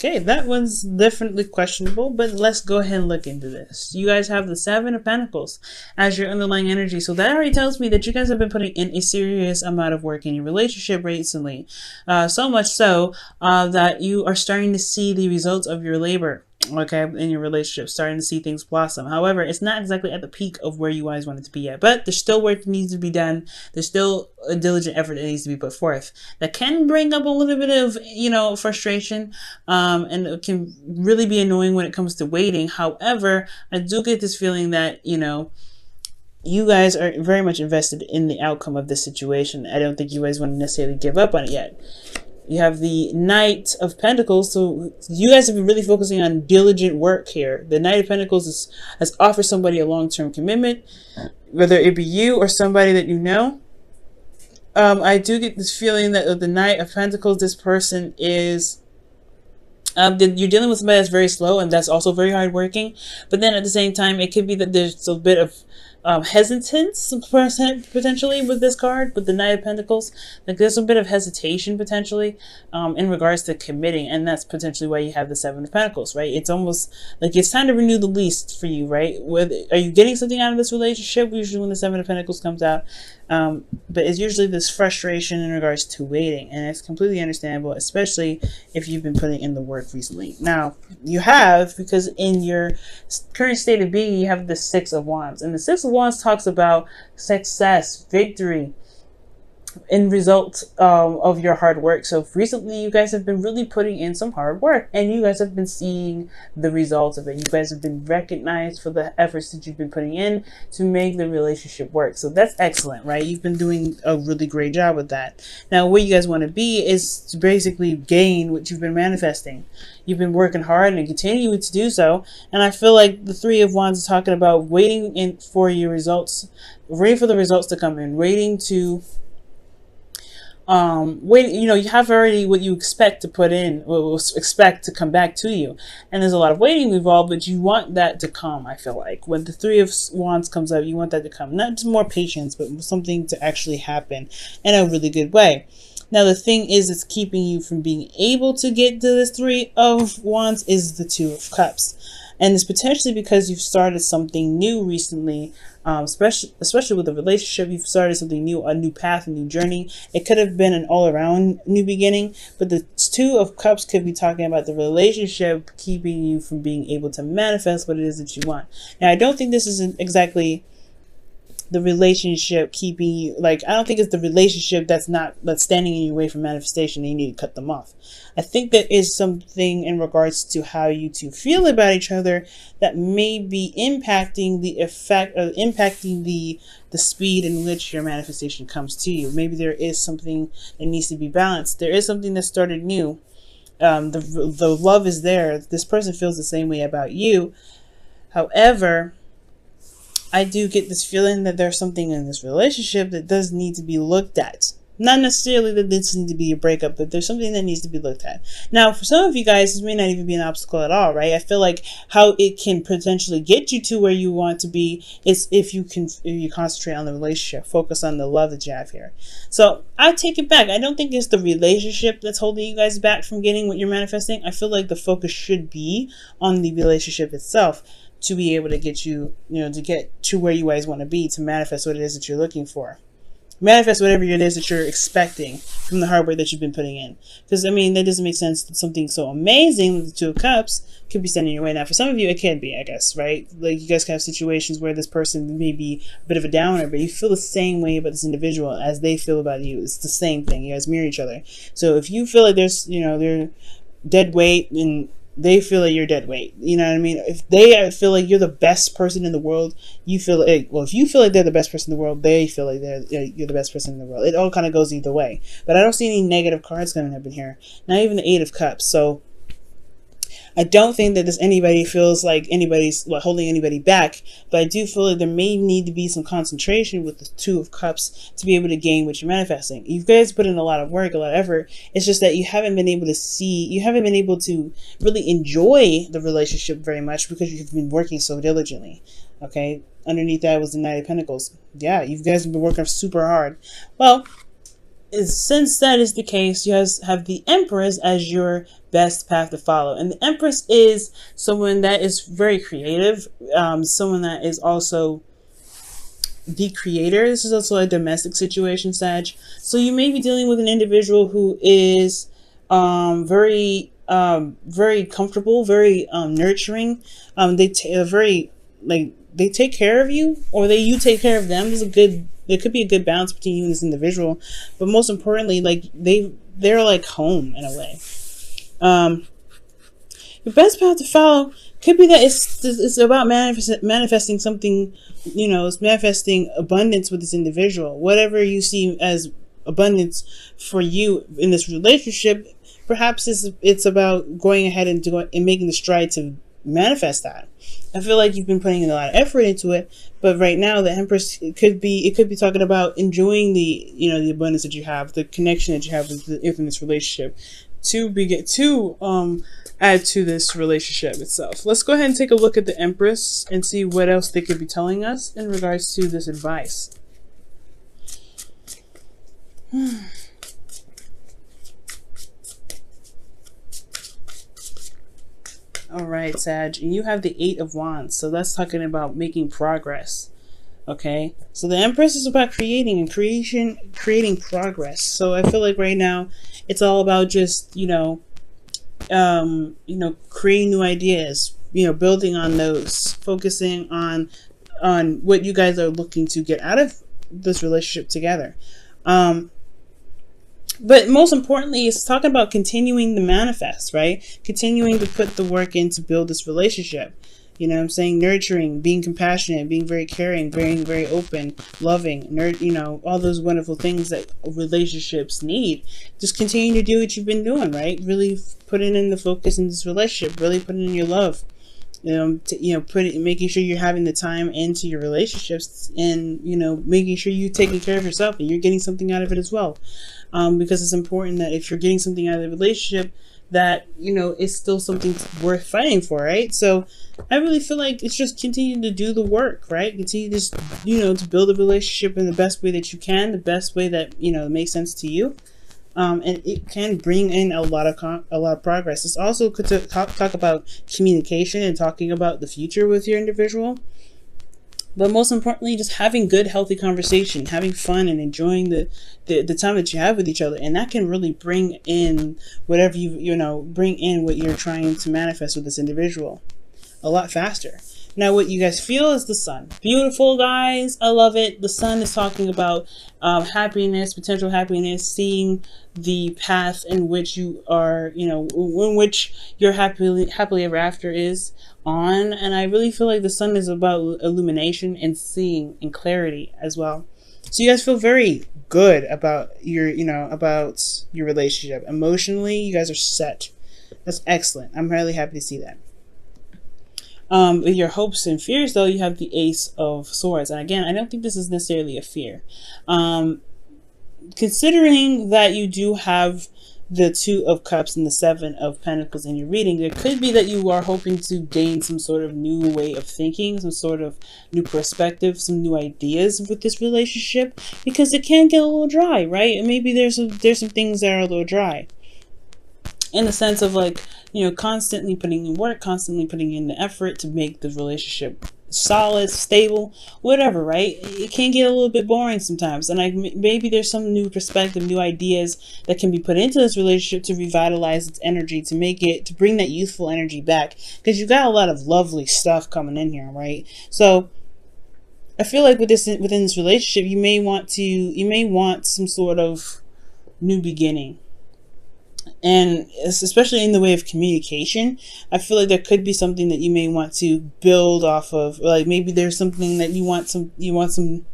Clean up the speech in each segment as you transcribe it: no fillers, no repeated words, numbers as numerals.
Okay, that one's definitely questionable, but let's go ahead and look into this. You guys have the Seven of Pentacles as your underlying energy, so that already tells me that you guys have been putting in a serious amount of work in your relationship recently. So much so that you are starting to see the results of your labor. Okay, in your relationship, starting to see things blossom. However, it's not exactly at the peak of where you guys want it to be yet, but there's still work that needs to be done. There's still a diligent effort that needs to be put forth. That can bring up a little bit of, frustration, and it can really be annoying when it comes to waiting. However, I do get this feeling that, you guys are very much invested in the outcome of this situation. I don't think you guys want to necessarily give up on it yet. You have the Knight of Pentacles, so you guys have been really focusing on diligent work here. The Knight of Pentacles has offered somebody a long-term commitment, whether it be you or somebody that you know. I do get this feeling that the Knight of Pentacles, this person is... you're dealing with somebody that's very slow and that's also very hardworking. But then at the same time, it could be that there's a bit of hesitance potentially with this card, with the Knight of Pentacles. Like there's a bit of hesitation potentially in regards to committing, and that's potentially why you have the Seven of Pentacles, right? It's almost like it's time to renew the lease for you, right? Are you getting something out of this relationship? Usually when the Seven of Pentacles comes out, but it's usually this frustration in regards to waiting, and it's completely understandable, especially if you've been putting in the work recently. Now you have, because in your current state of being, you have the Six of Wands, and the Six of Wands talks about success, victory, in result of your hard work. So recently you guys have been really putting in some hard work, and you guys have been seeing the results of it. You guys have been recognized for the efforts that you've been putting in to make the relationship work. So that's excellent, right? You've been doing a really great job with that. Now where you guys want to be is to basically gain what you've been manifesting. You've been working hard and continue to do so, and I feel like the Three of Wands is talking about waiting for your results, waiting for the results to come in, waiting to you have already what you expect to put in, or expect to come back to you, and there's a lot of waiting involved, but you want that to come. I feel like when the Three of Wands comes up, you want that to come, not just more patience, but something to actually happen in a really good way. Now the thing is, it's keeping you from being able to get to this Three of Wands is the Two of Cups. And it's potentially because you've started something new recently, especially with a relationship. You've started something new, a new path, a new journey. It could have been an all-around new beginning, but the Two of Cups could be talking about the relationship keeping you from being able to manifest what it is that you want. Now, I don't think this is exactly the relationship keeping you, like, I don't think it's the relationship that's standing in your way for manifestation and you need to cut them off. I think there is something in regards to how you two feel about each other that may be impacting the effect, or impacting the speed in which your manifestation comes to you. Maybe there is something that needs to be balanced. There is something that started new. The love is there. This person feels the same way about you. However, I do get this feeling that there's something in this relationship that does need to be looked at. Not necessarily that this needs to be a breakup, but there's something that needs to be looked at. Now, for some of you guys, this may not even be an obstacle at all, right? I feel like how it can potentially get you to where you want to be is if you concentrate on the relationship, focus on the love that you have here. So I take it back. I don't think it's the relationship that's holding you guys back from getting what you're manifesting. I feel like the focus should be on the relationship itself, to be able to get you, to get to where you guys want to be, to manifest what it is that you're looking for. Manifest whatever it is that you're expecting from the hard work that you've been putting in. Because, I mean, that doesn't make sense that something so amazing with the Two of Cups could be standing in your way. Now, for some of you, it can be, I guess, right? Like, you guys can have situations where this person may be a bit of a downer, but you feel the same way about this individual as they feel about you. It's the same thing. You guys mirror each other. So if you feel like there's, they're dead weight and they feel like you're dead weight. You know what I mean? If they feel like you're the best person in the world, you feel like, well, if you feel like they're the best person in the world, they feel like you're the best person in the world. It all kind of goes either way. But I don't see any negative cards coming up in here. Not even the Eight of Cups. So I don't think that anybody feels like anybody's holding anybody back, but I do feel like there may need to be some concentration with the Two of Cups to be able to gain what you're manifesting. You guys put in a lot of work, a lot of effort. It's just that you haven't been able to really enjoy the relationship very much because you've been working so diligently. Okay, underneath that was the Knight of Pentacles. Yeah, you guys have been working super hard. Well, since that is the case, you have the Empress as your best path to follow. And the Empress is someone that is very creative, someone that is also the creator. This is also a domestic situation, Sag. So you may be dealing with an individual who is very comfortable, very nurturing. They take care of you, or you take care of them. There could be a good balance between you and this individual, but most importantly, like they're like home in a way. Your best path to follow could be that it's about manifesting something, it's manifesting abundance with this individual. Whatever you see as abundance for you in this relationship, perhaps it's about going ahead and making the stride to manifest that. I feel like you've been putting a lot of effort into it, but right now the Empress, it could be talking about enjoying the abundance that you have, the connection that you have within this relationship, to add to this relationship itself. Let's go ahead and take a look at the Empress and see what else they could be telling us in regards to this advice. All right, Sag, and you have the Eight of Wands, so that's talking about making progress. Okay, so the Empress is about creating progress. So I feel like right now it's all about just creating new ideas, building on those, focusing on what you guys are looking to get out of this relationship together. But most importantly, it's talking about continuing to manifest, right? Continuing to put the work in to build this relationship. Nurturing, being compassionate, being very caring, being very open, loving, all those wonderful things that relationships need. Just continue to do what you've been doing, right? Really putting in the focus in this relationship, really putting in your love. Making sure you're having the time into your relationships, and making sure you're taking care of yourself and you're getting something out of it as well, because it's important that if you're getting something out of the relationship, that it's still something worth fighting for, right? So I really feel like it's just continue to do the work, right? Continue to to build a relationship in the best way that you can, the best way that makes sense to you. And it can bring in a lot of progress. This also could talk about communication and talking about the future with your individual. But most importantly, just having good, healthy conversation, having fun, and enjoying the time that you have with each other. And that can really bring in whatever bring in what you're trying to manifest with this individual a lot faster. Now, what you guys feel is the Sun. Beautiful, guys. I love it. The Sun is talking about happiness, potential happiness, seeing the path in which you are, in which your happily ever after is on. And I really feel like the Sun is about illumination and seeing and clarity as well. So you guys feel very good about your relationship. Emotionally, you guys are set. That's excellent. I'm really happy to see that. With your hopes and fears, though, you have the Ace of Swords. And again, I don't think this is necessarily a fear. Considering that you do have the Two of Cups and the Seven of Pentacles in your reading, there could be that you are hoping to gain some sort of new way of thinking, some sort of new perspective, some new ideas with this relationship, because it can get a little dry, right? And maybe there's some things that are a little dry, in the sense of constantly putting in work, constantly putting in the effort to make the relationship solid, stable, whatever, right? It can get a little bit boring sometimes, and maybe there's some new perspective, new ideas that can be put into this relationship to revitalize its energy, to bring that youthful energy back, because you've got a lot of lovely stuff coming in here, right? So I feel like within this relationship, you may want some sort of new beginning. And especially in the way of communication, I feel like there could be something that you may want to build off of. Like maybe there's something that you want some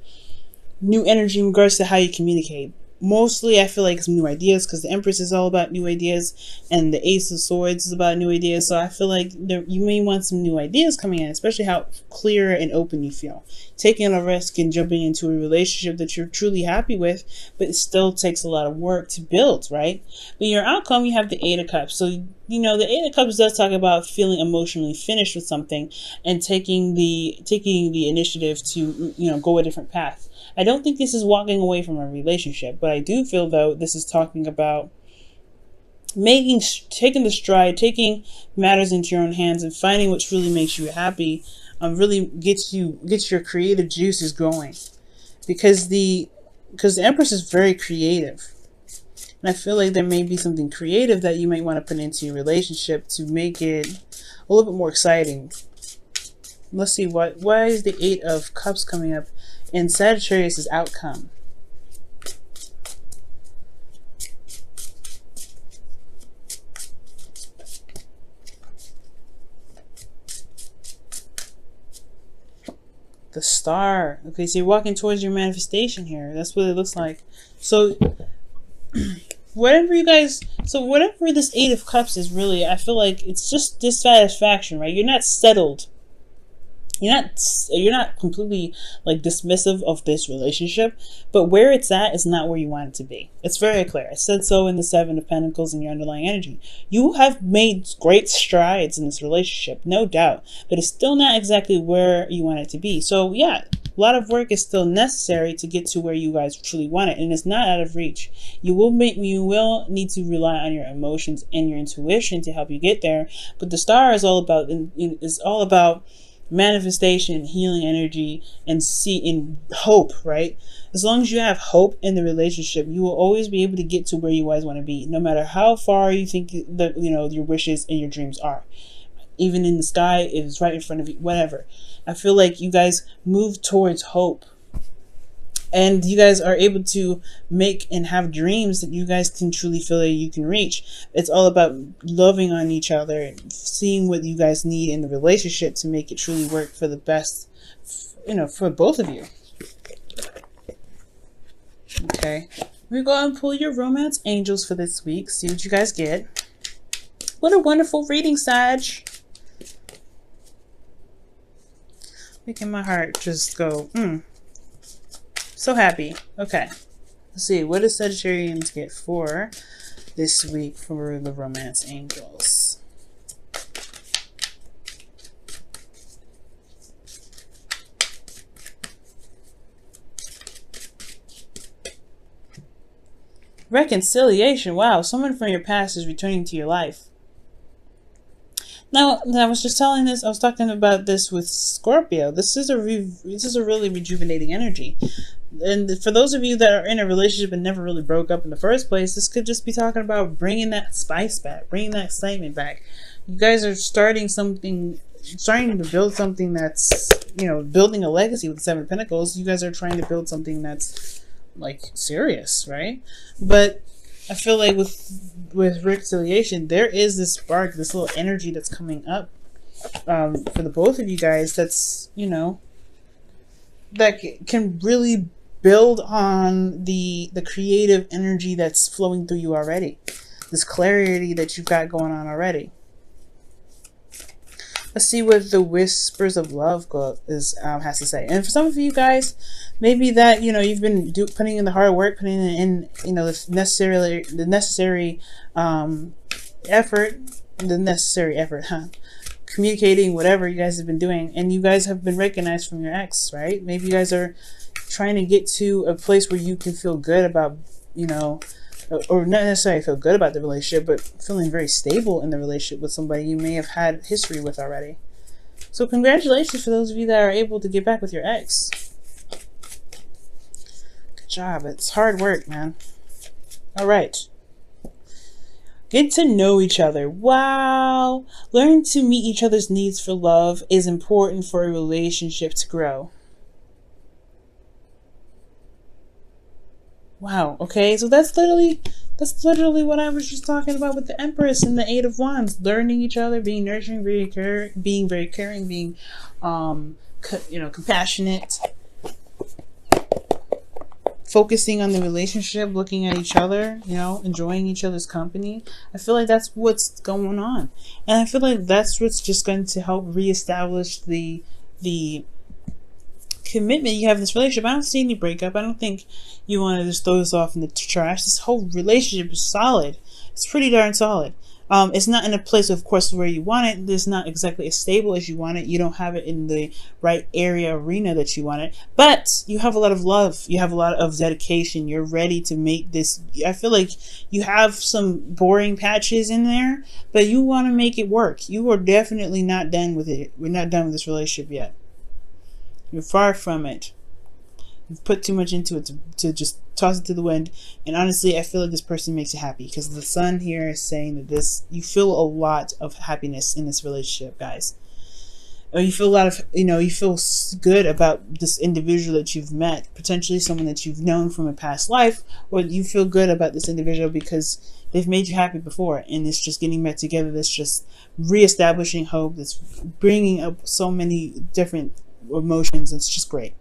new energy in regards to how you communicate. Mostly, I feel like some new ideas, because the Empress is all about new ideas, and the Ace of Swords is about new ideas. So I feel like you may want some new ideas coming in, especially how clear and open you feel. Taking a risk and jumping into a relationship that you're truly happy with, but it still takes a lot of work to build, right? But your outcome, you have the Eight of Cups. So, the Eight of Cups does talk about feeling emotionally finished with something and taking the initiative to, go a different path. I don't think this is walking away from a relationship, but I do feel though this is talking about taking the stride, taking matters into your own hands, and finding what really makes you happy. Really gets your creative juices going, because the Empress is very creative, and I feel like there may be something creative that you might want to put into your relationship to make it a little bit more exciting. Let's see, why is the Eight of Cups coming up in Sagittarius' outcome? The Star. Okay, so you're walking towards your manifestation here. That's what it looks like. So whatever this Eight of Cups is, really, I feel like it's just dissatisfaction, right? You're not settled. You're not completely like dismissive of this relationship, but where it's at is not where you want it to be. It's very clear. I said so in the Seven of Pentacles in your underlying energy. You have made great strides in this relationship, no doubt, but it's still not exactly where you want it to be. So yeah, a lot of work is still necessary to get to where you guys truly want it, and it's not out of reach. You will need to rely on your emotions and your intuition to help you get there. But the Star is all about manifestation, healing energy, and in hope, right? As long as you have hope in the relationship, you will always be able to get to where you guys want to be, no matter how far you think that your wishes and your dreams are. Even in the sky, it is right in front of you, whatever. I feel like you guys move towards hope, and you guys are able to make and have dreams that you guys can truly feel that you can reach. It's all about loving on each other and seeing what you guys need in the relationship to make it truly work for the best, for both of you. Okay. We go and pull your romance angels for this week. See what you guys get. What a wonderful reading, Sag. Making my heart just go, So happy. Okay. Let's see. What does Sagittarians get for this week for the romance angels? Reconciliation. Wow. Someone from your past is returning to your life. Now, I was talking about this with Scorpio. This is a really rejuvenating energy. And for those of you that are in a relationship and never really broke up in the first place, this could just be talking about bringing that spice back, bringing that excitement back. You guys are starting to build something that's, building a legacy with the Seven of Pentacles. You guys are trying to build something that's like serious, right? But I feel like with reconciliation, there is this spark, this little energy that's coming up for the both of you guys. That's that can really build on the creative energy that's flowing through you already. This clarity that you've got going on already. Let's see what the Whispers of Love has to say. And for some of you guys, maybe that you've been putting in the hard work, putting in the necessary effort, communicating whatever you guys have been doing, and you guys have been recognized from your ex, right? Maybe you guys are trying to get to a place where you can feel good about, or not necessarily feel good about the relationship, but feeling very stable in the relationship with somebody you may have had history with already. So congratulations for those of you that are able to get back with your ex. Good job. It's hard work, man. All right. Get to know each other. Wow. Learn to meet each other's needs for love is important for a relationship to grow. Wow. Okay. So that's literally what I was just talking about with the Empress and the Eight of Wands. Learning each other, being nurturing, being very caring, being, compassionate. Focusing on the relationship, looking at each other, enjoying each other's company. I feel like that's what's going on. And I feel like that's what's just going to help reestablish the commitment you have in this relationship. I don't see any breakup. I don't think you want to just throw this off in the trash. This whole relationship is solid. It's pretty darn solid. It's not in a place, of course, where you want it. It's not exactly as stable as you want it. You don't have it in the right arena that you want it. But you have a lot of love. You have a lot of dedication. You're ready to make this. I feel like you have some boring patches in there, but you want to make it work. You are definitely not done with it. We're not done with this relationship yet. You're far from it. You've put too much into it to just toss it to the wind. And honestly, I feel like this person makes you happy, because the sun here is saying that you feel a lot of happiness in this relationship, guys. Or you feel a lot of, you feel good about this individual that you've met, potentially someone that you've known from a past life, or you feel good about this individual because they've made you happy before, and it's just getting back together. That's just reestablishing hope. That's bringing up so many different emotions. It's just great.